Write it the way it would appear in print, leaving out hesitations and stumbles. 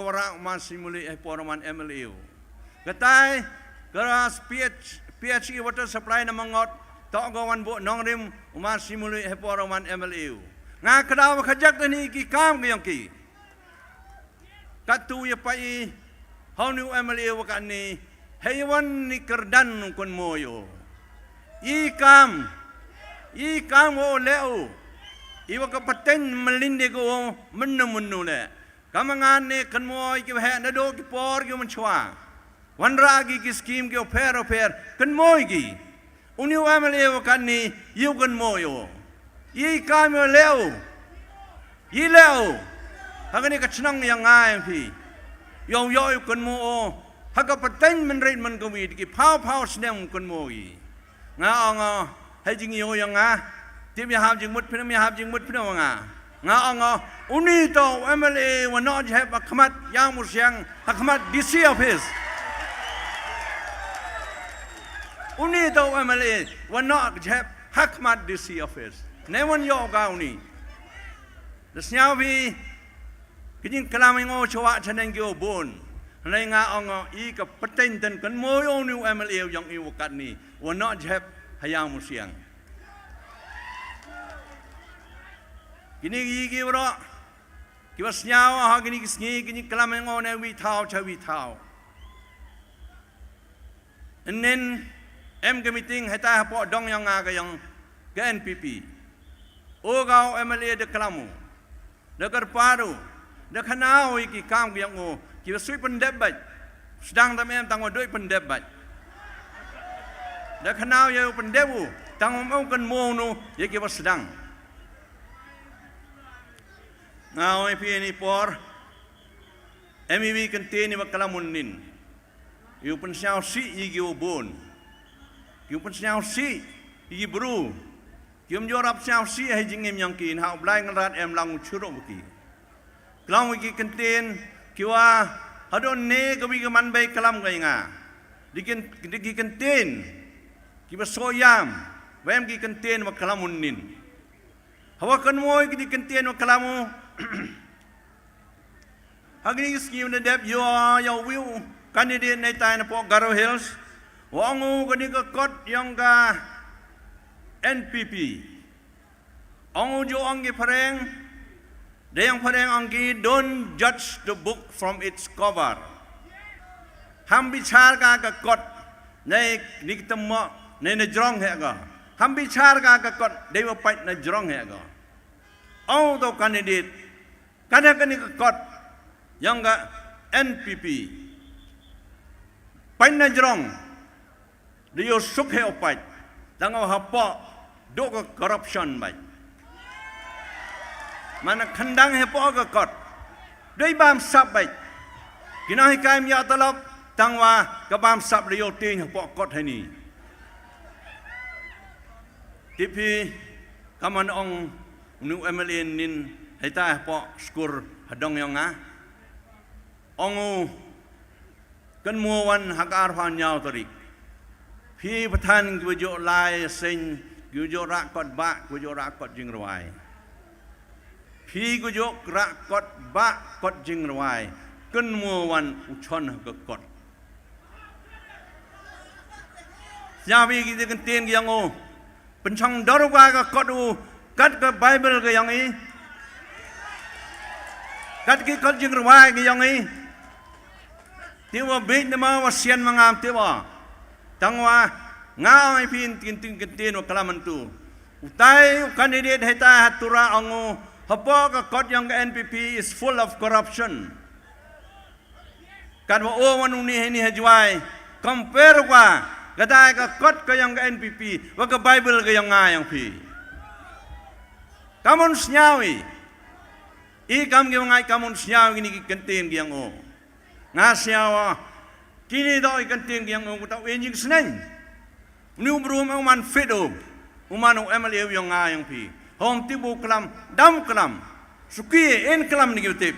wara masih muli poroman MLU. Katai keras PHE water supply na mangot tok gawan bu nong rim masih muli poroman MLU. Nga kadaw kajak ni ki kam gyang ki. Katu ya pai hau ni MLU wakan ni hewan ni kerdan kun moyo. Ikam o leo. Iwa kapateng melinde ko menu le. Kamangan ne kan moy ki he na do ki por ki manchwa. Wan ragi ki scheme ki oper kan moy ki. Uni wa male kan ni yu kan moyo. I kam o leo. I leo. Hagani ka chnang yang ngai phi. Yo kan mo o. Haga pateng men red man ko wi ki pau snem kan moy. Nga hai jing yo yang nga. Tim ya hab jing mut pina mi hab jing mut pina nga. Nga uni to MLA wa not have akmat yang musyang akmat DC office. Uni to MLA wa not have akmat DC office. Newan yo ga uni. Desnya bi kijing kalam ngo chwa chaneng gyo bon. Lai nga I ka paten ten kan mo yo ni MLA yang I wakat ni wa not have hayang musyang. Kini gigi bro, kiwas nyawa ha kini kisngi kini kelam ngo ne wi thao. Nen meeting heta po dong yang aga yang ke NPP. O gao MLA de kelamu, de kerparu, de kanau iki kam yang ngo kiwas sui pendebat, sedang tamem tango doi pendebat. De kanau ya pendebu, tango mau kan mo no ye kiwas sedang. Now if any por MEV contain ni makalamunin. You pun siaw si igi ubon. You pun siaw si igi bru. You jorap siaw si hai jingim yang kin hau blai ngarat em lang churok ki. Kalam igi contain kiwa hadon ne kawi kaman bay kalam kai nga. Digi contain kiwa soyam. Wem gi contain makalamunin. Hawa kan mo igi contain makalamu. Hagni scheme na dep yo will candidate na tayo na po Garo Hills. Wangu gani ka kot yang ka NPP. Angu jo anggi pareng. Dayang pareng anggi don't judge the book from its cover. Ham bichar ka kot na nikitamo na jrong he ka. Ham bichar ka kot dewa pait na jrong he ka. Angu to candidate kadang-kadang kot yang ga NPP pain na jrong dia suk he opat tangau hapa do ka corruption bai mana khandang he po ka kot doi bam sap bai kinahi kaim ya talap tangwa ka bam sap leo ting po kot he ni tipi kaman ong nu MLA nin heta po skur hadong yang ongu kan muwan hakar fan nyau tarik phi pathan gujo lai sing gujo rakot ba gujo rakot jing rwai phi gujo rakot ba kot jing rwai kan muwan uchon ka kot yawi gi kan ten gi yang o penchang dorwa ka kot u kat ka bible ka yang kat ki kot jing rwai ki yang tiwa bait nama wasian mangam tiwa tangwa ngai pin tin wa kalaman tu utai candidate heta hatura angu hapo ka kot yang NPP is full of corruption kan wa o manuni ni hajwai compare wa gadai ka kot ka yang NPP wa ka bible ka yang yang pi kamun snyawi kam gi ngai kamun snyawi ni kentin gi yang o nga siawa kini do ikan ting yang nguta wenjing seneng nu brum man fedo umanu MLA yang nga yang pi hom tibu kelam dam kelam suki en kelam ni gitu